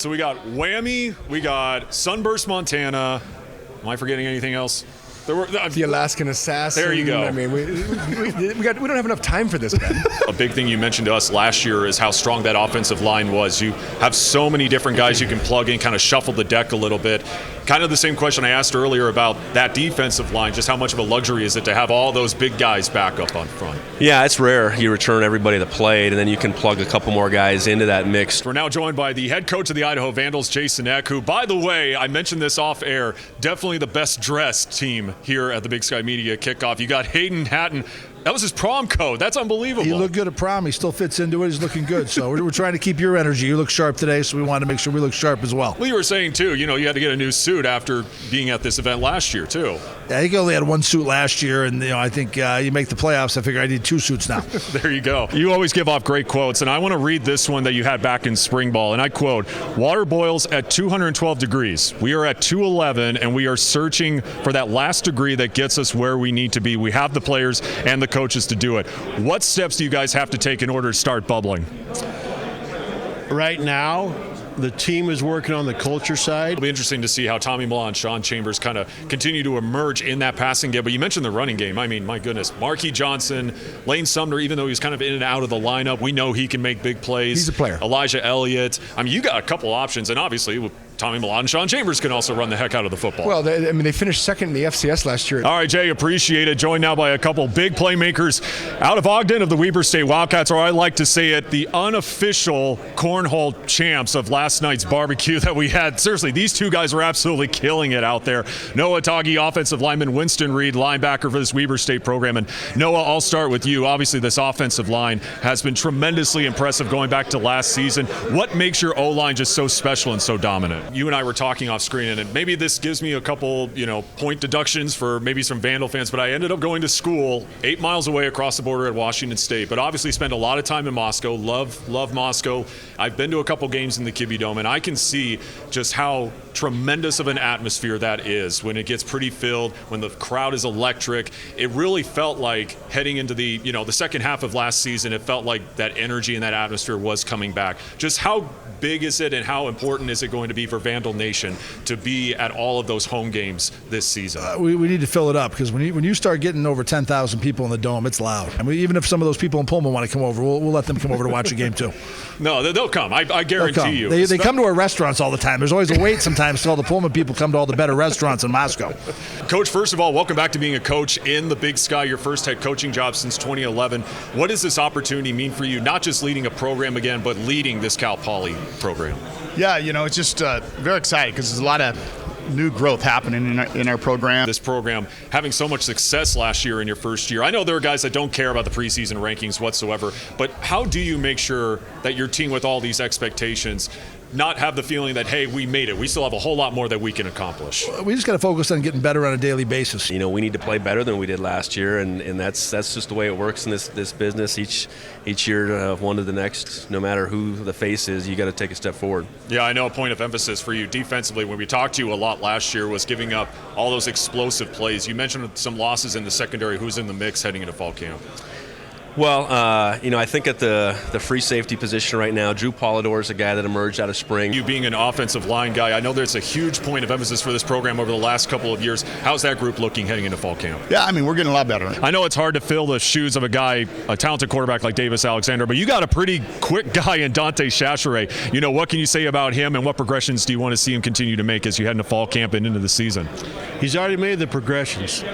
So we got Whammy, we got Sunburst, Montana. Am I forgetting anything else? The Alaskan Assassin. There you go. I mean, we don't have enough time for this, Ben. A big thing you mentioned to us last year is how strong that offensive line was. You have so many different guys you can plug in, kind of shuffle the deck a little bit. Kind of the same question I asked earlier about that defensive line, just how much of a luxury is it to have all those big guys back up on front? Yeah, it's rare. You return everybody that played, and then you can plug a couple more guys into that mix. We're now joined by the head coach of the Idaho Vandals, Jason Eck, who, by the way, I mentioned this off air, definitely the best dressed team here at the Big Sky Media Kickoff. You got Hayden Hatton. That was his prom coat. That's unbelievable. He looked good at prom. He still fits into it. He's looking good. So we're trying to keep your energy. You look sharp today, so we wanted to make sure we look sharp as well. Well, you were saying, too, you had to get a new suit after being at this event last year, too. Yeah, he only had one suit last year, and I think you make the playoffs. I figure I need two suits now. There you go. You always give off great quotes, and I want to read this one that you had back in spring ball, and I quote, "Water boils at 212 degrees. We are at 211, and we are searching for that last degree that gets us where we need to be. We have the players and the coaches to do it." What steps do you guys have to take in order to start bubbling? Right now, the team is working on the culture side. It'll be interesting to see how Tommy Millan, Sean Chambers kind of continue to emerge in that passing game. But you mentioned the running game. I mean, my goodness. Marquis Johnson, Lane Sumner, even though he's kind of in and out of the lineup, we know he can make big plays. He's a player. Elijah Elliott. I mean, you got a couple options. And obviously, Tommy Millan and Sean Chambers can also run the heck out of the football. Well, they finished second in the FCS last year. All right, Jay, appreciate it. Joined now by a couple big playmakers out of Ogden of the Weber State Wildcats, or I like to say it, the unofficial cornhole champs of last night's barbecue that we had. Seriously, these two guys were absolutely killing it out there. Noah Taggi, offensive lineman, Winston Reed, linebacker for this Weber State program. And Noah, I'll start with you. Obviously, this offensive line has been tremendously impressive going back to last season. What makes your O-line just so special and so dominant? You and I were talking off screen, and maybe this gives me a couple, point deductions for maybe some Vandal fans, but I ended up going to school 8 miles away across the border at Washington State, but obviously spent a lot of time in Moscow. Love Moscow. I've been to a couple games in the Kibbie Dome, and I can see just how tremendous of an atmosphere that is when it gets pretty filled, when the crowd is electric. It really felt like heading into the second half of last season, it felt like that energy and that atmosphere was coming back. Just how big is it and how important is it going to be for Vandal Nation to be at all of those home games this season? We need to fill it up, because when you start getting over 10,000 people in the Dome, it's loud. And even if some of those people in Pullman want to come over, we'll let them come over to watch a game too. No, they'll come. I guarantee you. They come to our restaurants all the time. There's always a wait sometimes till all the Pullman people come to all the better restaurants in Moscow. Coach, first of all, welcome back to being a coach in the Big Sky, your first head coaching job since 2011. What does this opportunity mean for you, not just leading a program again, but leading this Cal Poly program? Yeah, it's just very exciting because there's a lot of new growth happening in our program. This program having so much success last year in your first year. I know there are guys that don't care about the preseason rankings whatsoever, but how do you make sure that your team, with all these expectations, not have the feeling that, hey, we made it, we still have a whole lot more that we can accomplish? We just got to focus on getting better on a daily basis. We need to play better than we did last year, and that's just the way it works in this business. Each year, one to the next, no matter who the face is, you got to take a step forward. Yeah, I know a point of emphasis for you defensively, when we talked to you a lot last year, was giving up all those explosive plays. You mentioned some losses in the secondary. Who's in the mix heading into fall camp? Well, I think at the free safety position right now, Drew Polidor is a guy that emerged out of spring. You being an offensive line guy, I know there's a huge point of emphasis for this program over the last couple of years. How's that group looking heading into fall camp? Yeah, we're getting a lot better. I know it's hard to fill the shoes of a talented quarterback like Davis Alexander, but you got a pretty quick guy in Dante Chachere. What can you say about him, and what progressions do you want to see him continue to make as you head into fall camp and into the season? He's already made the progressions.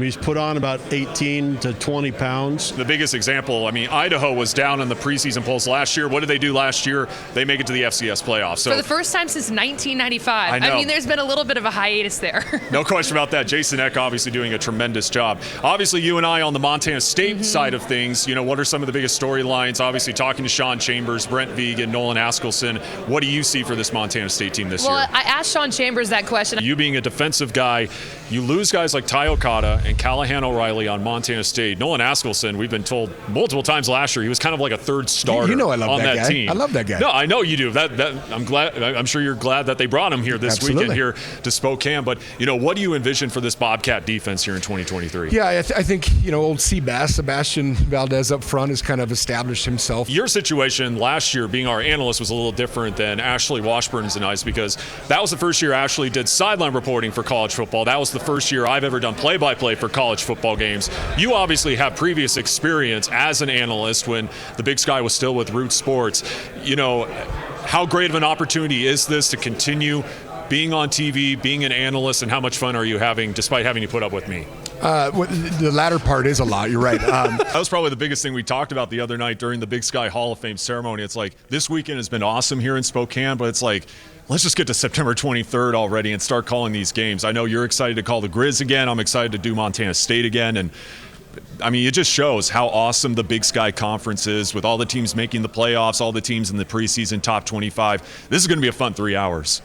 He's put on about 18 to 20 pounds. The biggest example, Idaho was down in the preseason polls last year. What did they do last year? They make it to the FCS playoffs. So for the first time since 1995. I know. There's been a little bit of a hiatus there. No question about that. Jason Eck obviously doing a tremendous job. Obviously, you and I on the Montana State side of things, what are some of the biggest storylines? Obviously, talking to Sean Chambers, Brent Vegan, Nolan Askelson. What do you see for this Montana State team this year? Well, I asked Sean Chambers that question. You being a defensive guy, you lose guys like Ty Okada and Callahan O'Reilly on Montana State. Nolan Askelson, we've been told multiple times last year he was kind of like a third starter You know I love on that guy. team. I love that guy. No, I know you do. I'm sure you're glad that they brought him here this Absolutely. weekend here to Spokane. But, what do you envision for this Bobcat defense here in 2023? Yeah, I think, old Seabass, Sebastian Valdez up front has kind of established himself. Your situation last year being our analyst was a little different than Ashley Washburn's and I's, because that was the first year Ashley did sideline reporting for college football. That was the first year I've ever done play-by-play for college football games. You obviously have previous experience as an analyst when the Big Sky was still with Root Sports. How great of an opportunity is this to continue being on TV, being an analyst, and how much fun are you having despite having to put up with me? The latter part is a lot. You're right. That was probably the biggest thing we talked about the other night during the Big Sky Hall of Fame ceremony. It's like, this weekend has been awesome here in Spokane, but it's like, let's just get to September 23rd already and start calling these games. I know you're excited to call the Grizz again. I'm excited to do Montana State again. And it just shows how awesome the Big Sky Conference is, with all the teams making the playoffs, all the teams in the preseason top 25. This is going to be a fun 3 hours.